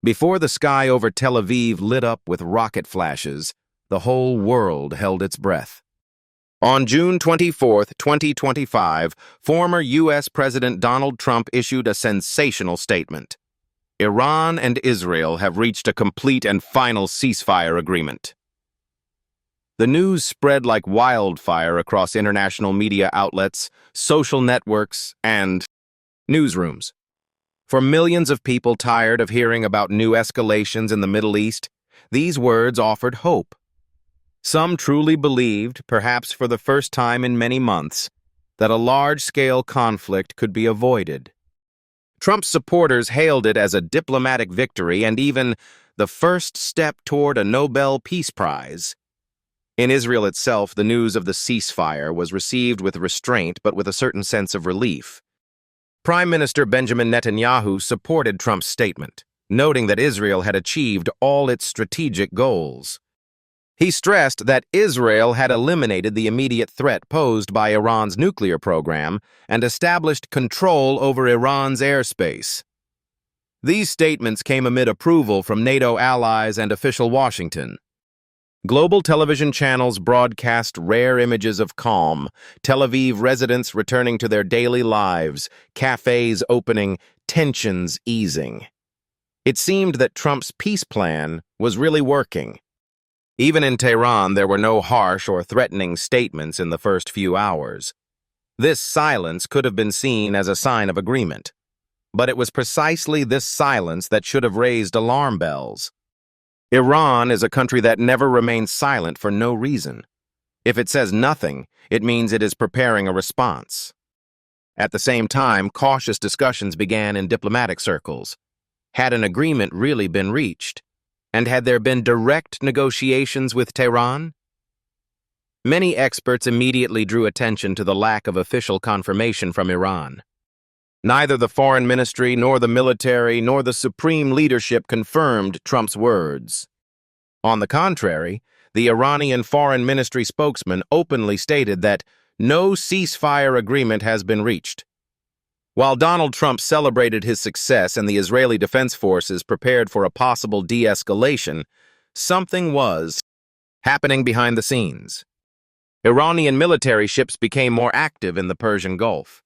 Before the sky over Tel Aviv lit up with rocket flashes, the whole world held its breath. On June 24, 2025, former U.S. President Donald Trump issued a sensational statement. Iran and Israel have reached a complete and final ceasefire agreement. The news spread like wildfire across international media outlets, social networks, and newsrooms. For millions of people tired of hearing about new escalations in the Middle East, these words offered hope. Some truly believed, perhaps for the first time in many months, that a large-scale conflict could be avoided. Trump's supporters hailed it as a diplomatic victory and even the first step toward a Nobel Peace Prize. In Israel itself, the news of the ceasefire was received with restraint but with a certain sense of relief. Prime Minister Benjamin Netanyahu supported Trump's statement, noting that Israel had achieved all its strategic goals. He stressed that Israel had eliminated the immediate threat posed by Iran's nuclear program and established control over Iran's airspace. These statements came amid approval from NATO allies and official Washington. Global television channels broadcast rare images of calm, Tel Aviv residents returning to their daily lives, cafes opening, tensions easing. It seemed that Trump's peace plan was really working. Even in Tehran, there were no harsh or threatening statements in the first few hours. This silence could have been seen as a sign of agreement. But it was precisely this silence that should have raised alarm bells. Iran is a country that never remains silent for no reason. If it says nothing, it means it is preparing a response. At the same time, cautious discussions began in diplomatic circles. Had an agreement really been reached? And had there been direct negotiations with Tehran? Many experts immediately drew attention to the lack of official confirmation from Iran. Neither the foreign ministry, nor the military, nor the supreme leadership confirmed Trump's words. On the contrary, the Iranian foreign ministry spokesman openly stated that no ceasefire agreement has been reached. While Donald Trump celebrated his success and the Israeli Defense Forces prepared for a possible de-escalation, something was happening behind the scenes. Iranian military ships became more active in the Persian Gulf.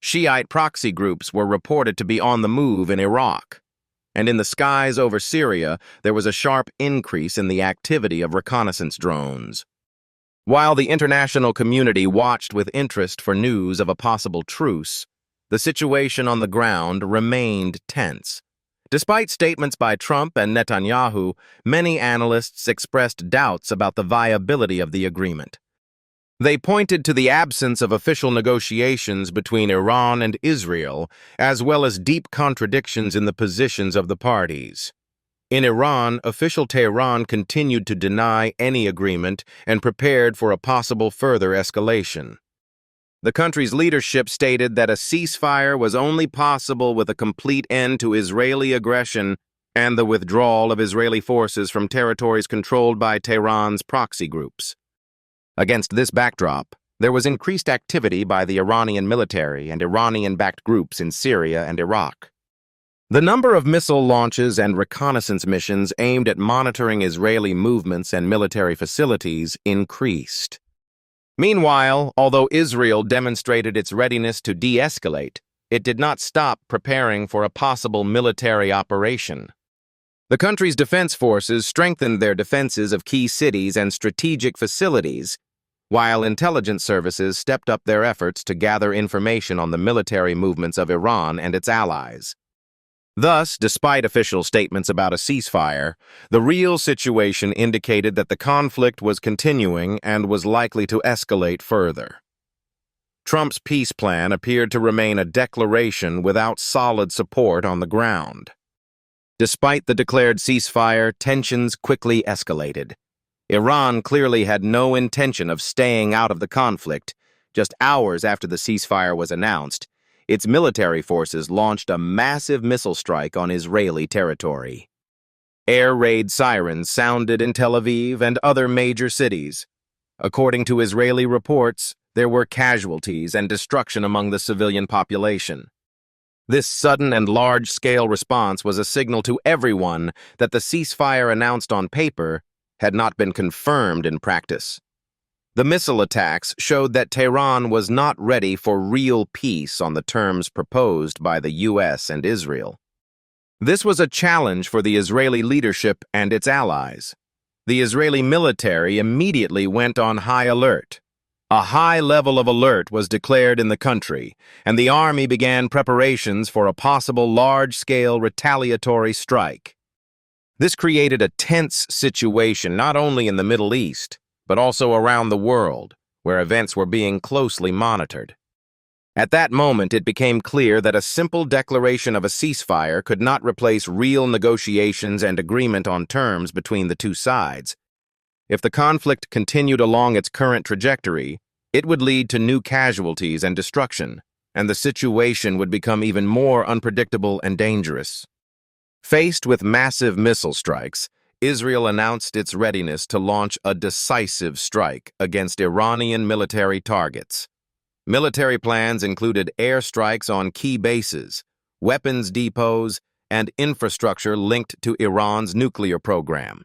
Shiite proxy groups were reported to be on the move in Iraq, and in the skies over Syria, there was a sharp increase in the activity of reconnaissance drones. While the international community watched with interest for news of a possible truce, the situation on the ground remained tense. Despite statements by Trump and Netanyahu, many analysts expressed doubts about the viability of the agreement. They pointed to the absence of official negotiations between Iran and Israel, as well as deep contradictions in the positions of the parties. In Iran, official Tehran continued to deny any agreement and prepared for a possible further escalation. The country's leadership stated that a ceasefire was only possible with a complete end to Israeli aggression and the withdrawal of Israeli forces from territories controlled by Tehran's proxy groups. Against this backdrop, there was increased activity by the Iranian military and Iranian-backed groups in Syria and Iraq. The number of missile launches and reconnaissance missions aimed at monitoring Israeli movements and military facilities increased. Meanwhile, although Israel demonstrated its readiness to de-escalate, it did not stop preparing for a possible military operation. The country's defense forces strengthened their defenses of key cities and strategic facilities, while intelligence services stepped up their efforts to gather information on the military movements of Iran and its allies. Thus, despite official statements about a ceasefire, the real situation indicated that the conflict was continuing and was likely to escalate further. Trump's peace plan appeared to remain a declaration without solid support on the ground. Despite the declared ceasefire, tensions quickly escalated. Iran clearly had no intention of staying out of the conflict. Just hours after the ceasefire was announced, its military forces launched a massive missile strike on Israeli territory. Air raid sirens sounded in Tel Aviv and other major cities. According to Israeli reports, there were casualties and destruction among the civilian population. This sudden and large-scale response was a signal to everyone that the ceasefire announced on paper had not been confirmed in practice. The missile attacks showed that Tehran was not ready for real peace on the terms proposed by the U.S. and Israel. This was a challenge for the Israeli leadership and its allies. The Israeli military immediately went on high alert. A high level of alert was declared in the country, and the army began preparations for a possible large-scale retaliatory strike. This created a tense situation not only in the Middle East, but also around the world, where events were being closely monitored. At that moment, it became clear that a simple declaration of a ceasefire could not replace real negotiations and agreement on terms between the two sides. If the conflict continued along its current trajectory, it would lead to new casualties and destruction, and the situation would become even more unpredictable and dangerous. Faced with massive missile strikes, Israel announced its readiness to launch a decisive strike against Iranian military targets. Military plans included airstrikes on key bases, weapons depots, and infrastructure linked to Iran's nuclear program.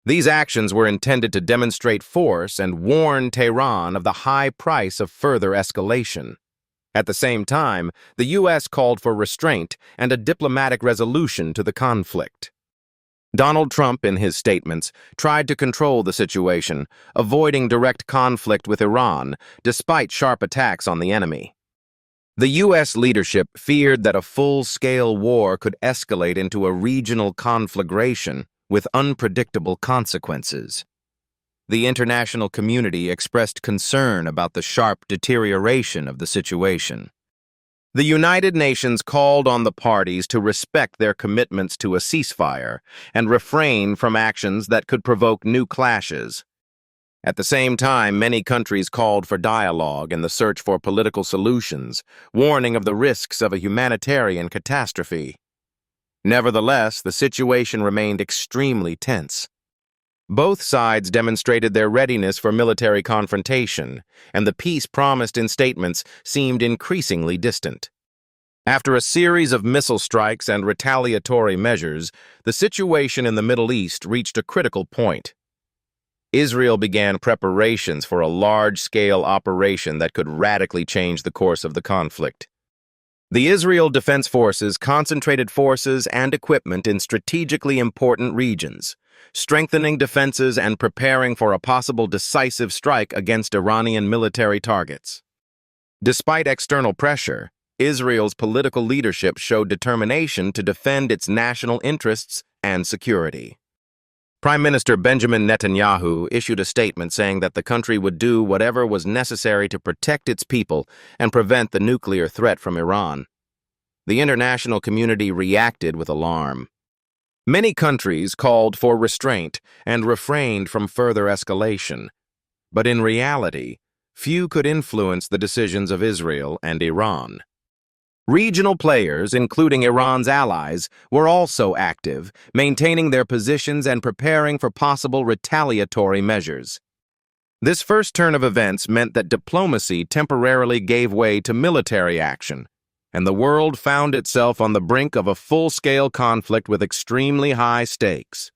These actions were intended to demonstrate force and warn Tehran of the high price of further escalation. At the same time, the U.S. called for restraint and a diplomatic resolution to the conflict. Donald Trump, in his statements, tried to control the situation, avoiding direct conflict with Iran, despite sharp attacks on the enemy. The U.S. leadership feared that a full-scale war could escalate into a regional conflagration with unpredictable consequences. The international community expressed concern about the sharp deterioration of the situation. The United Nations called on the parties to respect their commitments to a ceasefire and refrain from actions that could provoke new clashes. At the same time, many countries called for dialogue and the search for political solutions, warning of the risks of a humanitarian catastrophe. Nevertheless, the situation remained extremely tense. Both sides demonstrated their readiness for military confrontation, and the peace promised in statements seemed increasingly distant. After a series of missile strikes and retaliatory measures, the situation in the Middle East reached a critical point. Israel began preparations for a large-scale operation that could radically change the course of the conflict. The Israel Defense Forces concentrated forces and equipment in strategically important regions, strengthening defenses and preparing for a possible decisive strike against Iranian military targets. Despite external pressure, Israel's political leadership showed determination to defend its national interests and security. Prime Minister Benjamin Netanyahu issued a statement saying that the country would do whatever was necessary to protect its people and prevent the nuclear threat from Iran. The international community reacted with alarm. Many countries called for restraint and refrained from further escalation, but in reality, few could influence the decisions of Israel and Iran. Regional players, including Iran's allies, were also active, maintaining their positions and preparing for possible retaliatory measures. This first turn of events meant that diplomacy temporarily gave way to military action, and the world found itself on the brink of a full-scale conflict with extremely high stakes.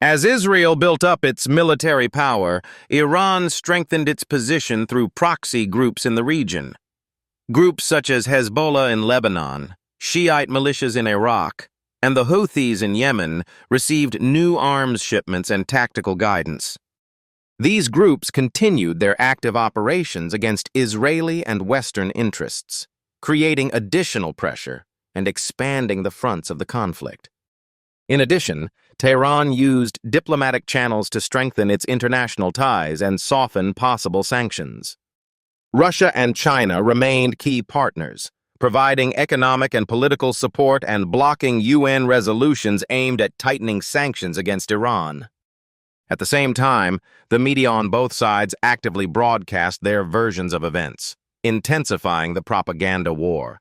As Israel built up its military power, Iran strengthened its position through proxy groups in the region. Groups such as Hezbollah in Lebanon, Shiite militias in Iraq, and the Houthis in Yemen received new arms shipments and tactical guidance. These groups continued their active operations against Israeli and Western interests, creating additional pressure and expanding the fronts of the conflict. In addition, Tehran used diplomatic channels to strengthen its international ties and soften possible sanctions. Russia and China remained key partners, providing economic and political support and blocking UN resolutions aimed at tightening sanctions against Iran. At the same time, the media on both sides actively broadcast their versions of events, intensifying the propaganda war.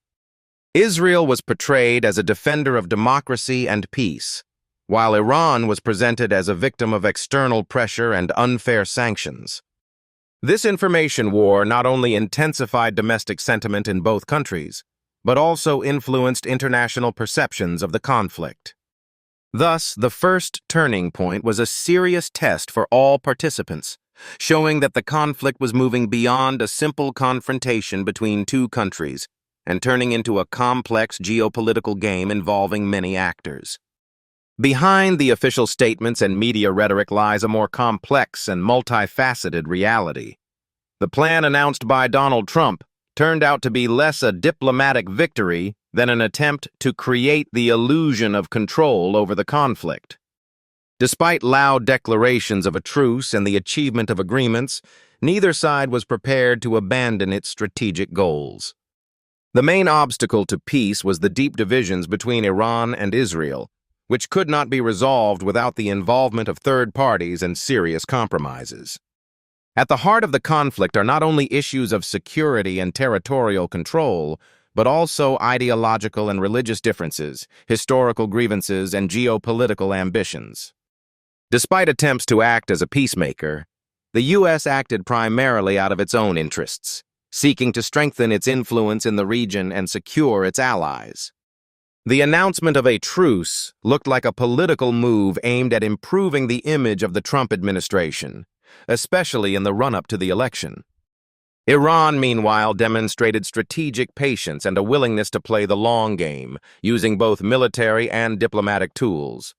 Israel was portrayed as a defender of democracy and peace, while Iran was presented as a victim of external pressure and unfair sanctions. This information war not only intensified domestic sentiment in both countries, but also influenced international perceptions of the conflict. Thus, the first turning point was a serious test for all participants, showing that the conflict was moving beyond a simple confrontation between two countries and turning into a complex geopolitical game involving many actors. Behind the official statements and media rhetoric lies a more complex and multifaceted reality. The plan announced by Donald Trump turned out to be less a diplomatic victory than an attempt to create the illusion of control over the conflict. Despite loud declarations of a truce and the achievement of agreements, neither side was prepared to abandon its strategic goals. The main obstacle to peace was the deep divisions between Iran and Israel, which could not be resolved without the involvement of third parties and serious compromises. At the heart of the conflict are not only issues of security and territorial control, but also ideological and religious differences, historical grievances, and geopolitical ambitions. Despite attempts to act as a peacemaker, the U.S. acted primarily out of its own interests, seeking to strengthen its influence in the region and secure its allies. The announcement of a truce looked like a political move aimed at improving the image of the Trump administration, especially in the run-up to the election. Iran, meanwhile, demonstrated strategic patience and a willingness to play the long game, using both military and diplomatic tools.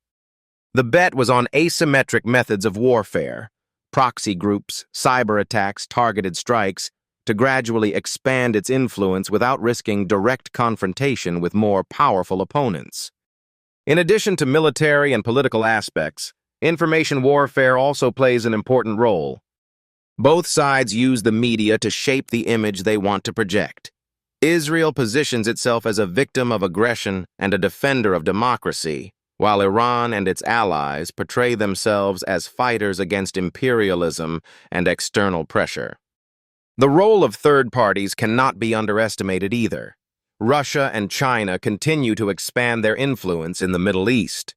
The bet was on asymmetric methods of warfare, proxy groups, cyber attacks, targeted strikes, to gradually expand its influence without risking direct confrontation with more powerful opponents. In addition to military and political aspects, information warfare also plays an important role. Both sides use the media to shape the image they want to project. Israel positions itself as a victim of aggression and a defender of democracy, while Iran and its allies portray themselves as fighters against imperialism and external pressure. The role of third parties cannot be underestimated either. Russia and China continue to expand their influence in the Middle East,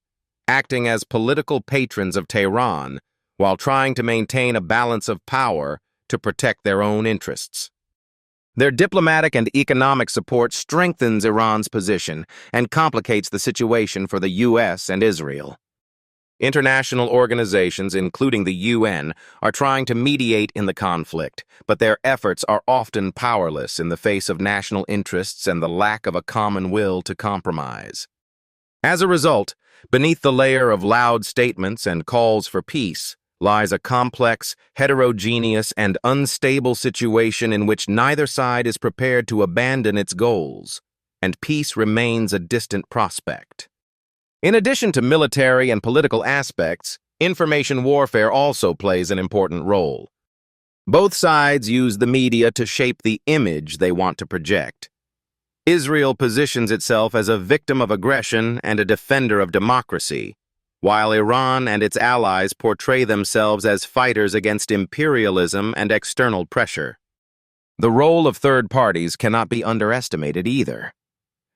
acting as political patrons of Tehran while trying to maintain a balance of power to protect their own interests. Their diplomatic and economic support strengthens Iran's position and complicates the situation for the U.S. and Israel. International organizations, including the UN, are trying to mediate in the conflict, but their efforts are often powerless in the face of national interests and the lack of a common will to compromise. As a result, beneath the layer of loud statements and calls for peace lies a complex, heterogeneous, and unstable situation in which neither side is prepared to abandon its goals, and peace remains a distant prospect. In addition to military and political aspects, information warfare also plays an important role. Both sides use the media to shape the image they want to project. Israel positions itself as a victim of aggression and a defender of democracy, while Iran and its allies portray themselves as fighters against imperialism and external pressure. The role of third parties cannot be underestimated either.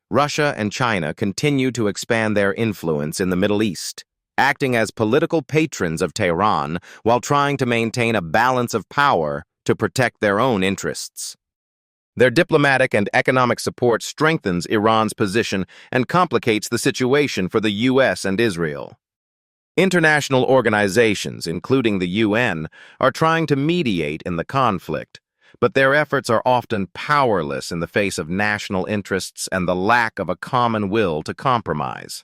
Russia and China continue to expand their influence in the Middle East, acting as political patrons of Tehran while trying to maintain a balance of power to protect their own interests. Their diplomatic and economic support strengthens Iran's position and complicates the situation for the U.S. and Israel. International organizations, including the UN, are trying to mediate in the conflict, but their efforts are often powerless in the face of national interests and the lack of a common will to compromise.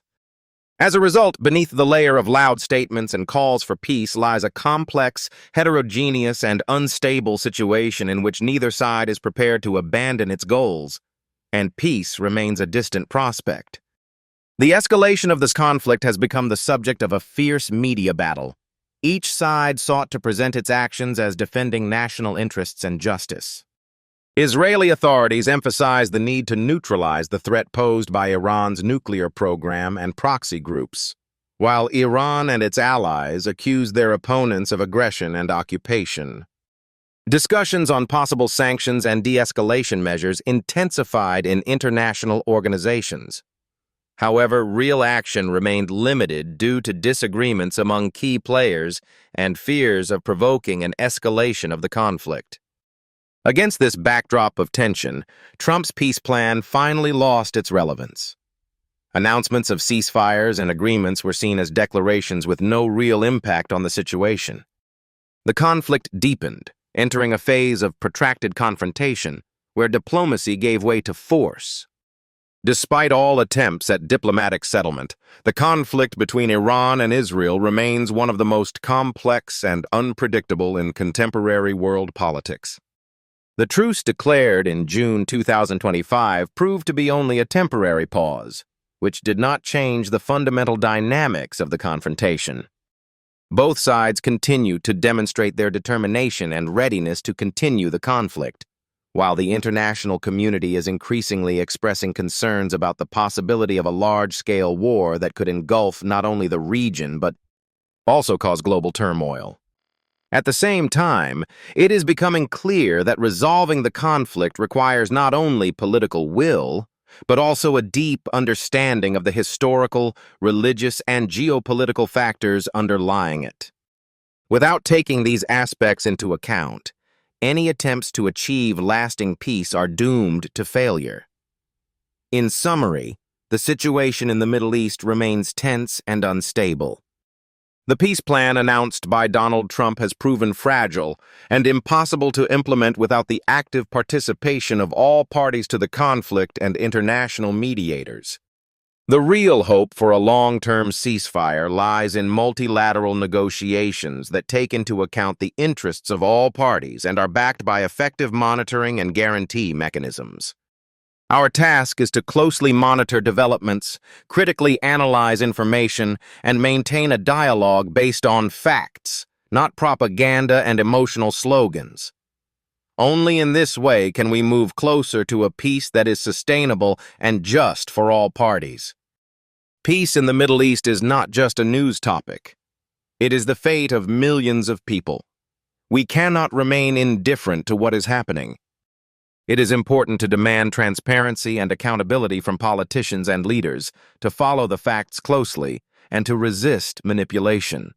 As a result, beneath the layer of loud statements and calls for peace lies a complex, heterogeneous, and unstable situation in which neither side is prepared to abandon its goals, and peace remains a distant prospect. The escalation of this conflict has become the subject of a fierce media battle. Each side sought to present its actions as defending national interests and justice. Israeli authorities emphasize the need to neutralize the threat posed by Iran's nuclear program and proxy groups, while Iran and its allies accuse their opponents of aggression and occupation. Discussions on possible sanctions and de-escalation measures intensified in international organizations. However, real action remained limited due to disagreements among key players and fears of provoking an escalation of the conflict. Against this backdrop of tension, Trump's peace plan finally lost its relevance. Announcements of ceasefires and agreements were seen as declarations with no real impact on the situation. The conflict deepened, entering a phase of protracted confrontation, where diplomacy gave way to force. Despite all attempts at diplomatic settlement, the conflict between Iran and Israel remains one of the most complex and unpredictable in contemporary world politics. The truce declared in June 2025 proved to be only a temporary pause, which did not change the fundamental dynamics of the confrontation. Both sides continue to demonstrate their determination and readiness to continue the conflict, while the international community is increasingly expressing concerns about the possibility of a large-scale war that could engulf not only the region but also cause global turmoil. At the same time, it is becoming clear that resolving the conflict requires not only political will, but also a deep understanding of the historical, religious, and geopolitical factors underlying it. Without taking these aspects into account, any attempts to achieve lasting peace are doomed to failure. In summary, the situation in the Middle East remains tense and unstable. The peace plan announced by Donald Trump has proven fragile and impossible to implement without the active participation of all parties to the conflict and international mediators. The real hope for a long-term ceasefire lies in multilateral negotiations that take into account the interests of all parties and are backed by effective monitoring and guarantee mechanisms. Our task is to closely monitor developments, critically analyze information, and maintain a dialogue based on facts, not propaganda and emotional slogans. Only in this way can we move closer to a peace that is sustainable and just for all parties. Peace in the Middle East is not just a news topic. It is the fate of millions of people. We cannot remain indifferent to what is happening. It is important to demand transparency and accountability from politicians and leaders, to follow the facts closely, and to resist manipulation.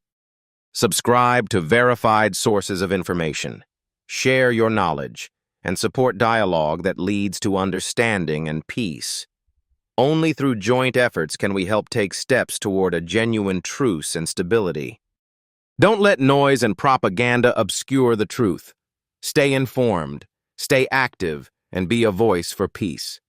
Subscribe to verified sources of information. Share your knowledge, and support dialogue that leads to understanding and peace. Only through joint efforts can we help take steps toward a genuine truce and stability. Don't let noise and propaganda obscure the truth. Stay informed, stay active, and be a voice for peace.